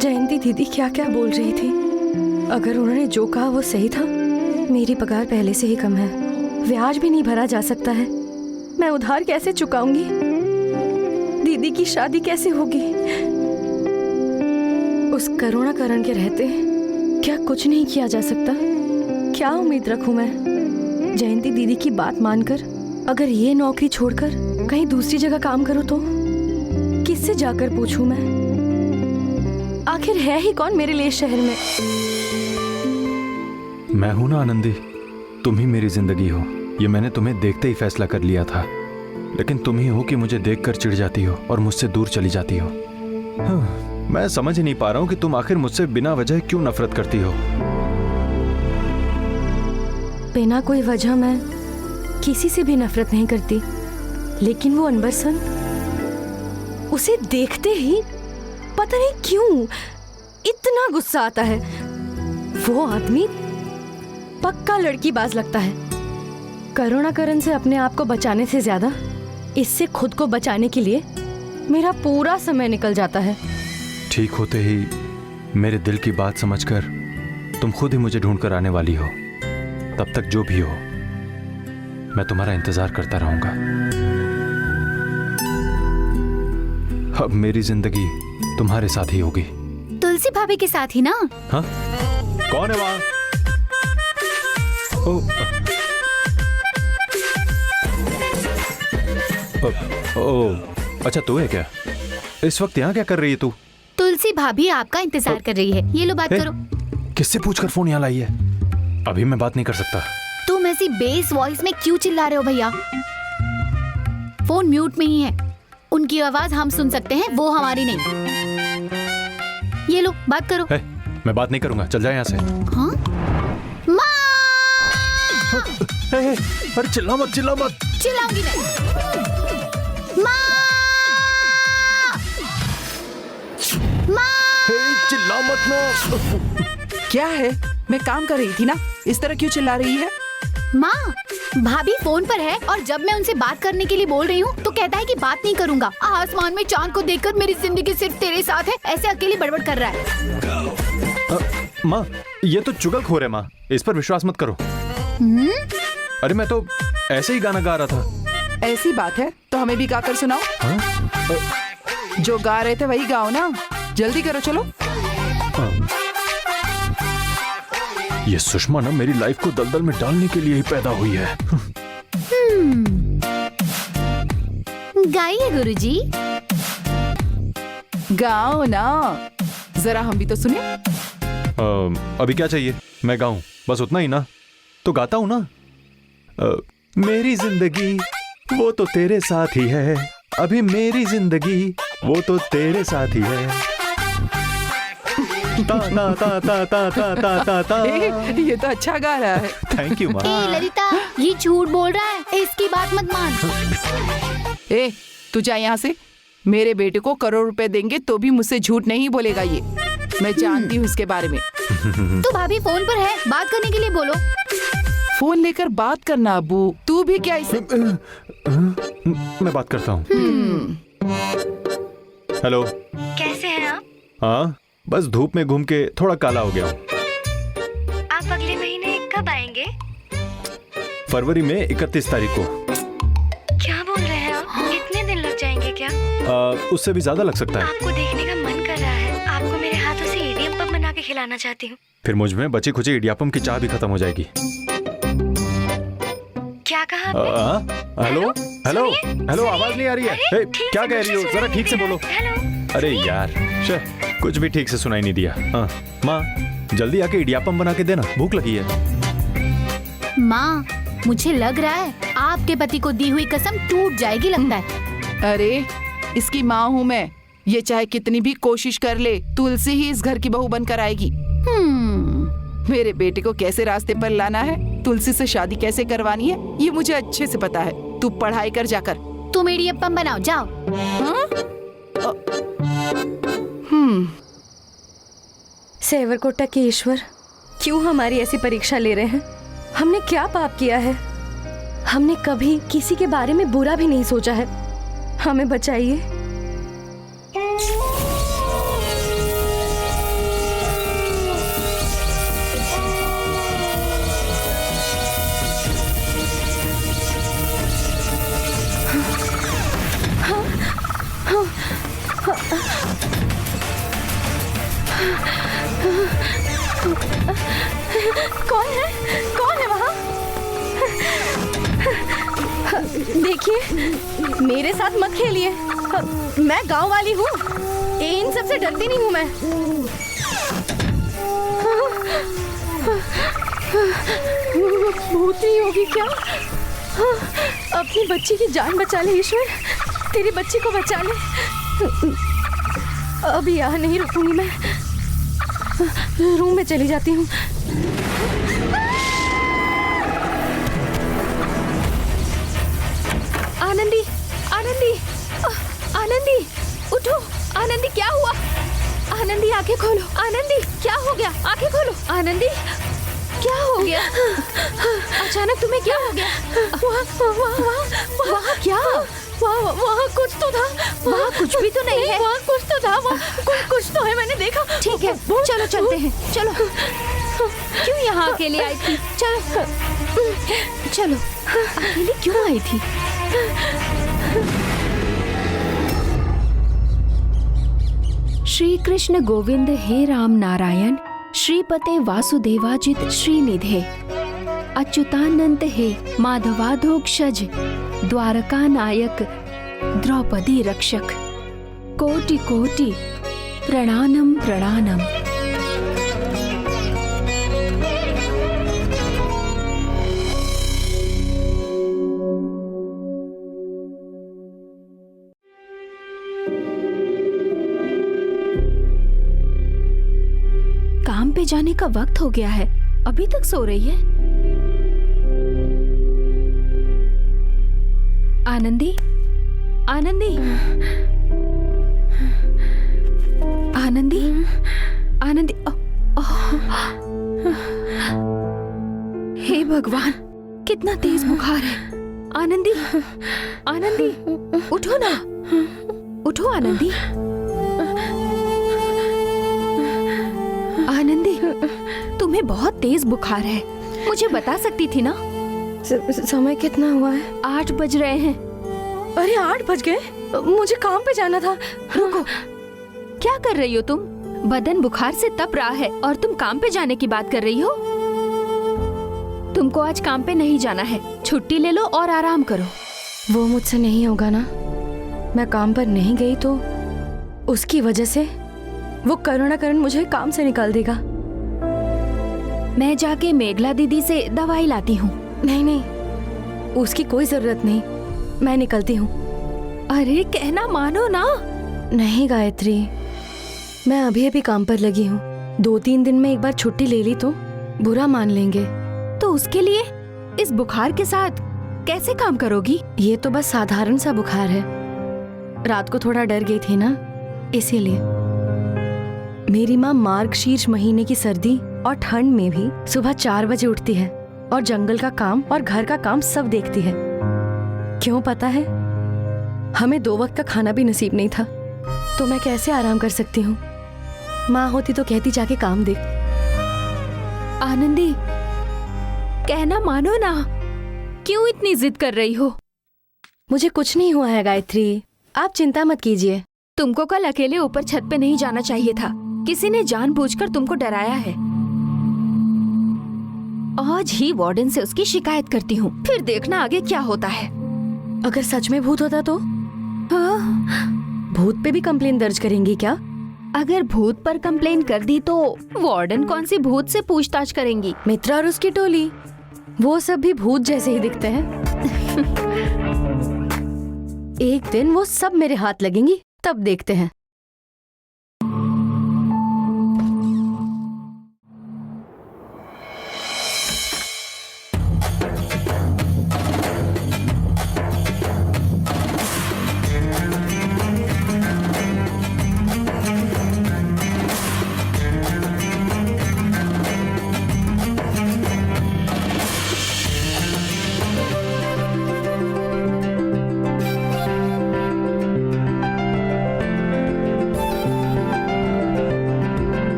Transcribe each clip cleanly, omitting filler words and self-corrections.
जयंती दीदी क्या क्या बोल रही थी? अगर उन्होंने जो कहा वो सही था, मेरी पगार पहले से ही कम है, ब्याज भी नहीं भरा जा सकता है, मैं उधार कैसे चुकाऊंगी? दीदी की शादी कैसे होगी? उस करुणाकरण के रहते क्या कुछ नहीं किया जा सकता? क्या उम्मीद रखूं मैं? जयंती दीदी की बात मानकर अगर ये नौकरी छोड़कर कहीं दूसरी जगह काम करूं तो किससे जाकर पूछूं मैं? आखिर है ही कौन मेरे लिए शहर में? मैं हूं ना आनंदी, तुम ही मेरी जिंदगी हो। ये मैंने तुम्हें देखते ही फैसला कर लिया था, लेकिन तुम ही हो कि मुझे देखकर चिढ़ जाती हो और मुझसे दूर चली जाती हो। मैं समझ ही नहीं पा रहा हूं कि तुम आखिर मुझसे बिना वजह क्यों नफरत करती हो। बिना कोई वजह मैं किसी से भी नफरत नहीं करती, लेकिन वो अनवर सन, उसे देखते ही पता नहीं क्यों इतना गुस्सा आता है। वो आदमी पक्का लड़कीबाज लगता है। करुणाकरण से अपने आप को बचाने से ज्यादा इससे खुद को बचाने के लिए मेरा पूरा समय निकल जाता है। ठीक होते ही मेरे दिल की बात समझकर तुम खुद ही मुझे ढूंढ कर आने वाली हो। तब तक जो भी हो, मैं तुम्हारा इंतजार करता रहूंगा। अब मेरी जिंदगी तुम्हारे साथ ही होगी। तुलसी भाभी के साथ ही ना? हाँ? कौन है वहां? ओ, अच्छा तू है क्या? इस वक्त यहाँ क्या कर रही है तू? तुलसी भाभी आपका इंतजार कर रही है। ये लो बात करो। किससे पूछकर फोन यहाँ लाई है? अभी मैं बात नहीं कर सकता। तुम ऐसी बेस वॉइस में क्यों चिल्ला रहे हो भैया? फोन म्यूट में ही है, उनकी आवाज हम सुन सकते हैं, वो हमारी नहीं। ये लो बात करो। मैं बात नहीं करूंगा, चल जाए यहाँ से। हाँ? माँ! अरे चिल्ला मत, चिल्ला मत। चिल्लाऊंगी मैं। माँ! माँ! चिल्ला मत ना। क्या है? मैं काम कर रही थी ना, इस तरह क्यों चिल्ला रही है? माँ, भाभी फोन पर है और जब मैं उनसे बात करने के लिए बोल रही हूँ तो कहता है कि बात नहीं करूंगा। आसमान में चांद को देखकर मेरी जिंदगी सिर्फ तेरे साथ है, ऐसे अकेली बड़बड़ कर रहा है। माँ, ये तो चुगलखोर है माँ, इस पर विश्वास मत करो। अरे मैं तो ऐसे ही गाना गा रहा था। ऐसी बात है तो हमें भी गाकर सुनाओ। जो गा रहे थे वही गाओ ना, जल्दी करो चलो। ये सुषमा ना मेरी लाइफ को दलदल में डालने के लिए ही पैदा हुई है। गाइए गुरुजी। गाओ ना, जरा हम भी तो सुने। अभी क्या चाहिए? मैं गाऊं बस उतना ही ना? तो गाता हूं ना। मेरी जिंदगी वो तो तेरे साथ ही है, अभी मेरी जिंदगी वो तो तेरे साथ ही है। ता ता ता ता ता ता ता ता ता। ये तो अच्छा गा रहा है। थैंक यू माँ। ललिता, ये झूठ बोल रहा है, इसकी बात मत मान। तू जा यहाँ से। मेरे बेटे को करोड़ रुपए देंगे तो भी मुझसे झूठ नहीं बोलेगा ये। मैं जानती हूँ इसके बारे में। तो भाभी फोन पर है, बात करने के लिए बोलो। फोन लेकर बात करना अब्बू, तू भी क्या इसे? मैं बात करता हूँ। हेलो, कैसे हैं आप? हाँ बस धूप में घूम के थोड़ा काला हो गया हूँ। आप अगले महीने कब आएंगे? फरवरी में 31 तारीख को। क्या बोल रहे हैं आप? इतने दिन लग जाएंगे क्या? उससे भी ज्यादा लग सकता है। आपको देखने का मन कर रहा है। आपको मेरे हाथों से इडियम बना के खिलाना चाहती हूँ। फिर मुझ में बची खुची इडियापम की चाह भी खत्म हो जाएगी। क्या कहा आपने? हेलो हेलो हेलो, आवाज नहीं आ रही है। अरे, क्या कह रही हो? जरा ठीक से बोलो। हेलो। अरे यार, कुछ भी ठीक से सुनाई नहीं दिया। माँ जल्दी आके इडियापम बना के देना, भूख लगी है। माँ, मुझे लग रहा है आपके पति को दी हुई कसम टूट जाएगी लगता है। अरे इसकी माँ हूँ मैं, ये चाहे कितनी भी कोशिश कर ले, तुलसी ही इस घर की बहू बनकर आएगी। मेरे बेटे को कैसे रास्ते पर लाना है, तुलसी से शादी कैसे करवानी है, ये मुझे अच्छे से पता है। तू पढ़ाई कर जाकर। तुम इडियप्पम बनाओ, जाओ। सेवरकोटा के ईश्वर क्यों हमारी ऐसी परीक्षा ले रहे हैं? हमने क्या पाप किया है? हमने कभी किसी के बारे में बुरा भी नहीं सोचा है। हमें बचाइए। कौन है वहाँ? देखिए, मेरे साथ मत खेलिए। मैं गांव वाली हूँ, इन सब से डरती नहीं हूँ मैं। भूत नहीं होगी क्या? अपनी बच्ची की जान बचा ले ईश्वर, तेरी बच्ची को बचा ले। अब यहाँ नहीं रुकूंगी मैं, रूम में चली जाती हूँ। आनंदी, आनंदी, आनंदी, उठो। आनंदी, क्या हुआ? आनंदी, आंखें खोलो। आनंदी, क्या हो गया? आंखें खोलो। आनंदी, क्या हो गया? अचानक तुम्हें क्या हो गया? वहाँ क्या? वहाँ कुछ तो था। वहाँ कुछ भी तो नहीं है। वहाँ कुछ तो था, वहाँ कुछ तो है, मैंने देखा। ठीक है, चलो चलते हैं, चलो। क्यों यहाँ अकेले आई थी? चलो चलो, अकेले क्यों आई थी? श्री कृष्ण गोविंद हे राम नारायण, श्रीपते वासुदेवाजित श्रीनिधे, अच्युतानंत हे माधवाधोक्षज, द्वारका नायक द्रौपदी रक्षक, कोटि कोटि प्रणानम प्रणानम। काम पे जाने का वक्त हो गया है, अभी तक सो रही है। आनंदी, आनंदी, आनंदी, आनंदी। हे भगवान, कितना तेज बुखार है। आनंदी, आनंदी, उठो ना, उठो आनंदी। आनंदी, तुम्हें बहुत तेज बुखार है, मुझे बता सकती थी ना। समय कितना हुआ है? 8 बज रहे हैं। अरे 8 बज गए? मुझे काम पे जाना था। रुको, क्या कर रही हो तुम? बदन बुखार से तप रहा है और तुम काम पे जाने की बात कर रही हो? तुमको आज काम पे नहीं जाना है, छुट्टी ले लो और आराम करो। वो मुझसे नहीं होगा ना। मैं काम पर नहीं गई तो उसकी वजह से वो करुणाकरण मुझे काम से निकाल देगा। मैं जाके मेघला दीदी से दवाई लाती हूँ। नहीं नहीं, उसकी कोई जरूरत नहीं, मैं निकलती हूँ। अरे कहना मानो ना। नहीं गायत्री, मैं अभी अभी काम पर लगी हूँ। 2-3 दिन में एक बार छुट्टी ले ली तो बुरा मान लेंगे। तो उसके लिए इस बुखार के साथ कैसे काम करोगी? ये तो बस साधारण सा बुखार है। रात को थोड़ा डर गई थी ना, इसीलिए। मेरी माँ मार्गशीर्ष महीने की सर्दी और ठंड में भी सुबह 4 बजे उठती है और जंगल का काम और घर का काम सब देखती है। क्यों पता है? हमें 2 वक्त का खाना भी नसीब नहीं था, तो मैं कैसे आराम कर सकती हूँ? माँ होती तो कहती जाके काम देख। आनंदी, कहना मानो ना, क्यों इतनी जिद कर रही हो? मुझे कुछ नहीं हुआ है गायत्री, आप चिंता मत कीजिए। तुमको कल अकेले ऊपर छत पे नहीं जाना चाहिए था। किसी ने जानबूझकर तुमको डराया है। आज ही वार्डन से उसकी शिकायत करती हूँ, फिर देखना आगे क्या होता है। अगर सच में भूत होता तो? हाँ? भूत पे भी कंप्लेन दर्ज करेंगी क्या? अगर भूत पर कंप्लेन कर दी तो वार्डन कौन सी भूत से पूछताछ करेंगी? मित्रा और उसकी टोली, वो सब भी भूत जैसे ही दिखते हैं। एक दिन वो सब मेरे हाथ लगेंगी, तब देखते हैं।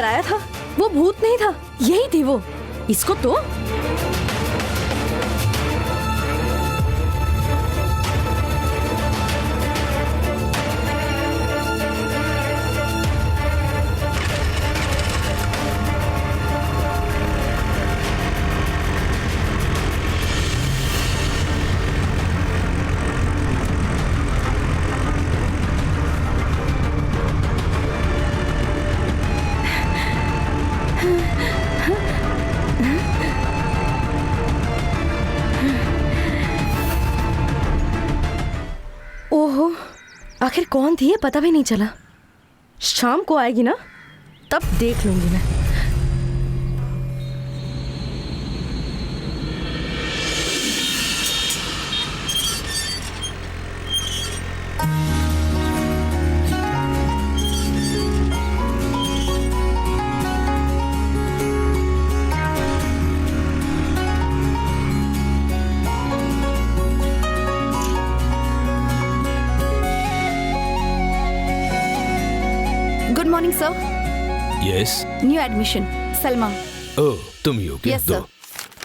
डराया था वो भूत नहीं था, यही थी वो। इसको तो ओहो, आखिर कौन थी ये पता भी नहीं चला। शाम को आएगी ना तब देख लूंगी मैं। Good morning sir. Yes. New admission Salma. Oh, तुम ही हो क्या? Yes, sir.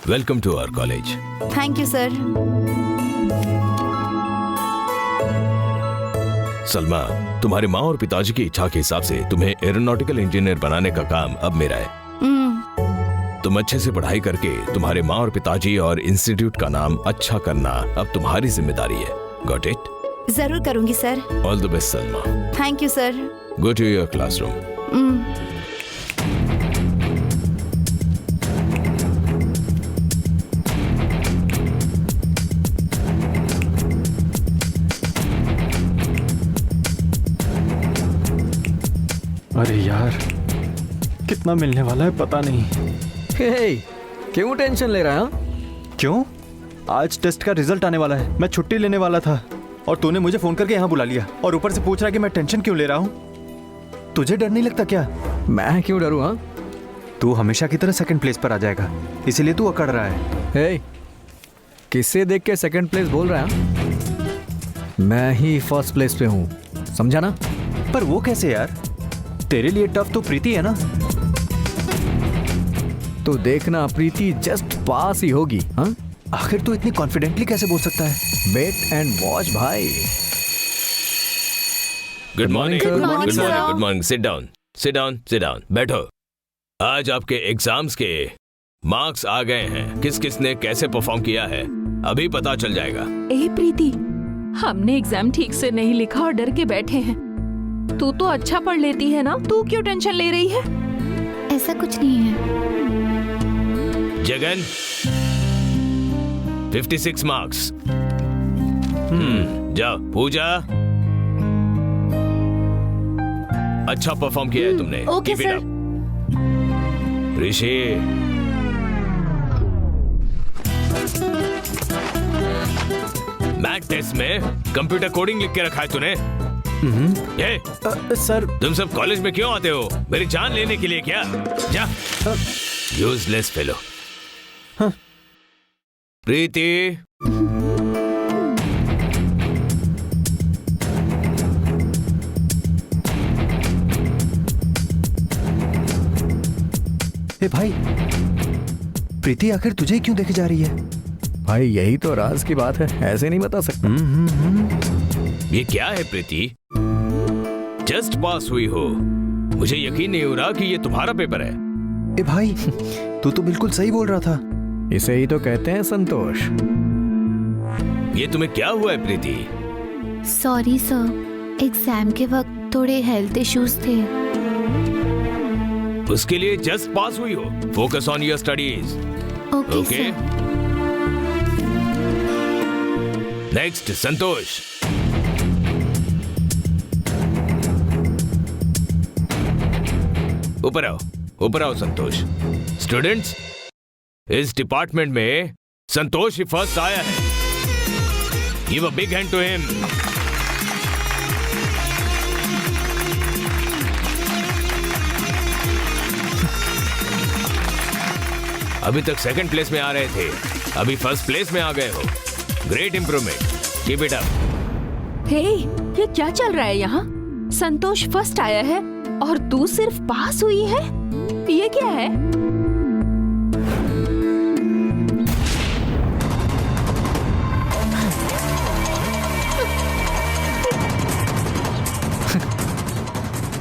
Welcome to our college. Thank you sir. Salma, तुम्हारे माँ और पिताजी की इच्छा के हिसाब से तुम्हें एरोनॉटिकल इंजीनियर बनाने का काम अब मेरा है। तुम अच्छे से पढ़ाई करके तुम्हारे माँ और पिताजी और इंस्टीट्यूट का नाम अच्छा करना अब तुम्हारी जिम्मेदारी है। Got it? जरूर करूंगी sir. All the best Salma. Thank you sir. Go to your classroom. अरे यार, कितना मिलने वाला है पता नहीं। हे, क्यों टेंशन ले रहा है? क्यों? आज टेस्ट का रिजल्ट आने वाला है, मैं छुट्टी लेने वाला था और तूने मुझे फोन करके यहाँ बुला लिया और ऊपर से पूछ रहा है कि मैं टेंशन क्यों ले रहा हूँ। तुझे डर नहीं लगता क्या? मैं क्यों डरूं? हाँ, तू हमेशा की तरह सेकंड प्लेस पर आ जाएगा, इसीलिए तू अकड़ रहा है। हे, किससे देख के सेकंड प्लेस बोल रहा है? मैं ही फर्स्ट प्लेस पे हूँ, समझा ना? पर वो कैसे यार? तेरे लिए टफ तो प्रीति है ना। तो देखना, प्रीति जस्ट पास ही होगी। हाँ, आखिर तू इतनी कॉन्फिडेंटली कैसे बोल सकता है? वेट एंड वॉच भाई। Good morning. Good good morning, morning. sir. Good morning. Sit down, sit down, sit down. बैठो। आज आपके एग्जाम्स के मार्क्स आ गए हैं। किस किस ने कैसे परफॉर्म किया है अभी पता चल जाएगा। ए प्रीति, हमने एग्जाम ठीक से नहीं लिखा और डर के बैठे हैं। तू तो अच्छा पढ़ लेती है ना, तू क्यों टेंशन ले रही है? ऐसा कुछ नहीं है। जगन, 56 मार्क्स। जाओ। पूजा, अच्छा परफॉर्म किया है तुमने। Okay Keep it sir. up. Rishi, math test में कंप्यूटर कोडिंग लिख के रखा है तूने। ये सर, तुम सब कॉलेज में क्यों आते हो? मेरी जान लेने के लिए क्या? जा। Useless fellow. प्रीति, ए भाई, प्रीति आखिर तुझे क्यों देखे जा रही है? भाई यही तो राज की बात है, ऐसे नहीं बता सकता। ये क्या है प्रीति? जस्ट पास हुई हो, मुझे यकीन नहीं हो रहा कि ये तुम्हारा पेपर है। ए भाई, तू तो बिल्कुल सही बोल रहा था। इसे ही तो कहते हैं संतोष। ये तुम्हें क्या हुआ है प्रीति? सॉरी सर, एग्जाम के वक्त थोड़े हेल्थ इश्यूज थे। उसके लिए जस्ट पास हुई हो। Focus on your studies. Okay okay. Sir. Next Santosh. ऊपर आओ, ऊपर आओ संतोष। स्टूडेंट्स, इस डिपार्टमेंट में संतोष ही फर्स्ट आया है। Give a big hand to him. अभी तक सेकंड प्लेस में आ रहे थे, अभी फर्स्ट प्लेस में आ गए हो। Great improvement. Keep it up. Hey, ये क्या चल रहा है यहाँ? संतोष फर्स्ट आया है और तू सिर्फ पास हुई है। ये क्या है?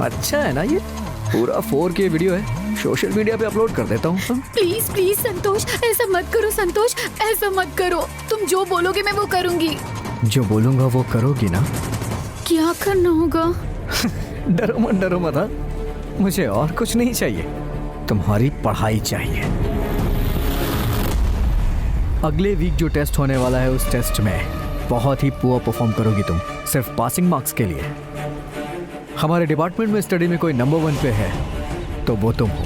अच्छा है ना, ये पूरा 4K वीडियो है, सोशल मीडिया पे अपलोड कर देता हूँ। प्लीज प्लीज संतोष, ऐसा मत करो संतोष, ऐसा मत करो। तुम जो बोलोगे मैं वो करूंगी। जो बोलूंगा वो करोगी ना? क्या करना होगा? डरो मत, हाँ? मुझे और कुछ नहीं चाहिए, तुम्हारी पढ़ाई चाहिए। अगले वीक जो टेस्ट होने वाला है, उस टेस्ट में बहुत ही पुअर परफॉर्म करोगी तुम, सिर्फ पासिंग मार्क्स के लिए। हमारे डिपार्टमेंट में स्टडी में कोई नंबर 1 पे है तो वो तुम हो।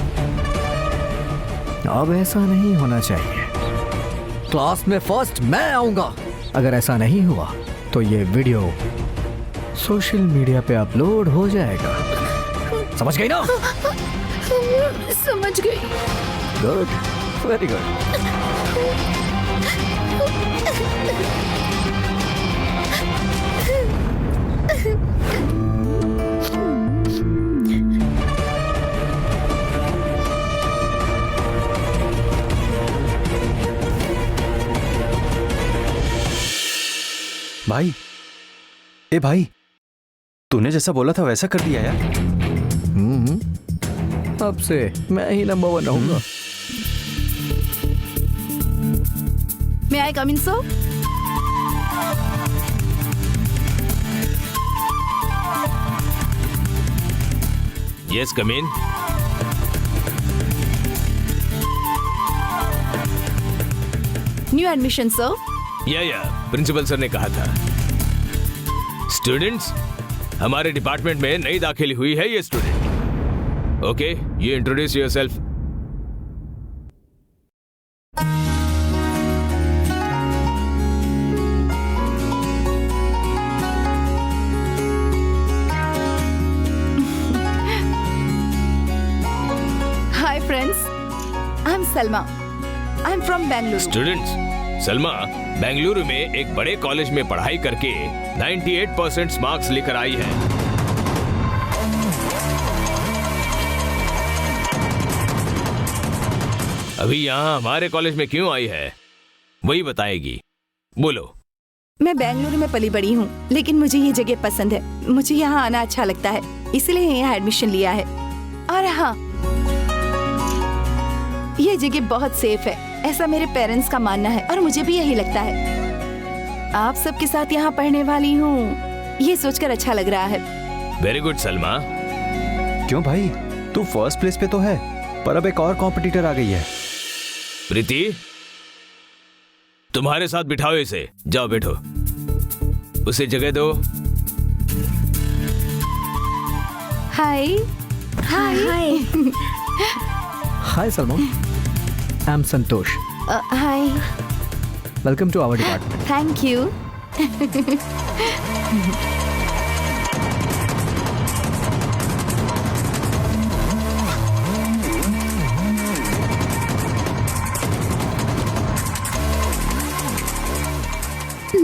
अब ऐसा नहीं होना चाहिए। क्लास में फर्स्ट मैं आऊंगा। अगर ऐसा नहीं हुआ तो ये वीडियो सोशल मीडिया पे अपलोड हो जाएगा। समझ गई ना? समझ गई। Good, very good. भाई, ए भाई, तूने जैसा बोला था वैसा कर दिया यार। अब से मैं ही नंबर 1 रहूंगा। May I come in, sir? Yes, come in. New admission, sir. या प्रिंसिपल सर ने कहा था। स्टूडेंट्स, हमारे डिपार्टमेंट में नई दाखिली हुई है ये student. Okay, you introduce yourself. Hi, friends. I'm Salma. I'm from Bangalore. Students, Salma Bengaluru में एक बड़े कॉलेज में पढ़ाई करके 98% मार्क्स लेकर आई है। अभी यहाँ हमारे कॉलेज में क्यों आई है वही बताएगी। बोलो। मैं बेंगलुरु में पली बड़ी हूँ, लेकिन मुझे ये जगह पसंद है। मुझे यहाँ आना अच्छा लगता है, इसलिए यहाँ एडमिशन लिया है। और हाँ, ये जगह बहुत सेफ है, ऐसा मेरे पेरेंट्स का मानना है और मुझे भी यही लगता है। आप सबके साथ यहाँ पढ़ने वाली हूँ, ये सोचकर अच्छा लग रहा है। Very good Salma. क्यों भाई, तू फर्स्ट प्लेस पे तो है, पर अब एक और कॉम्पिटिटर आ गई है। प्रीति, तुम्हारे साथ बिठाओ इसे। जाओ बैठो, उसे जगह दो। Hi hi hi. Hi Salma, I am Santosh. Hi, welcome to our department. Thank you.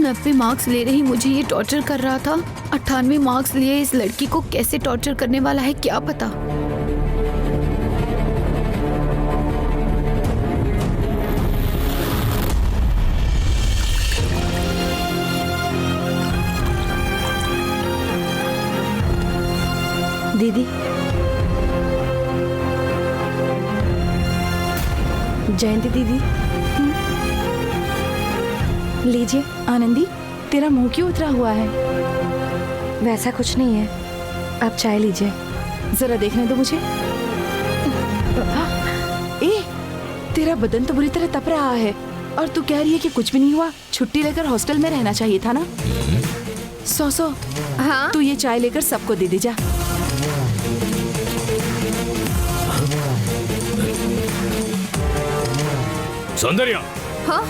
नब्बे मार्क्स ले रही मुझे ये टॉर्चर कर रहा था। 98 मार्क्स लिए इस लड़की को कैसे टॉर्चर करने वाला है क्या पता। दीदी, जयंती दीदी, लीजिए। आनंदी, तेरा मुंह क्यों उतरा हुआ है? वैसा कुछ नहीं है, आप चाय लीजिए। जरा देखने दो मुझे। ए, तेरा बदन तो बुरी तरह तप रहा है और तू कह रही है कि कुछ भी नहीं हुआ। छुट्टी लेकर हॉस्टल में रहना चाहिए था ना। सो हाँ, तू ये चाय लेकर सबको दे दे जा। सौंदर्या, हाँ?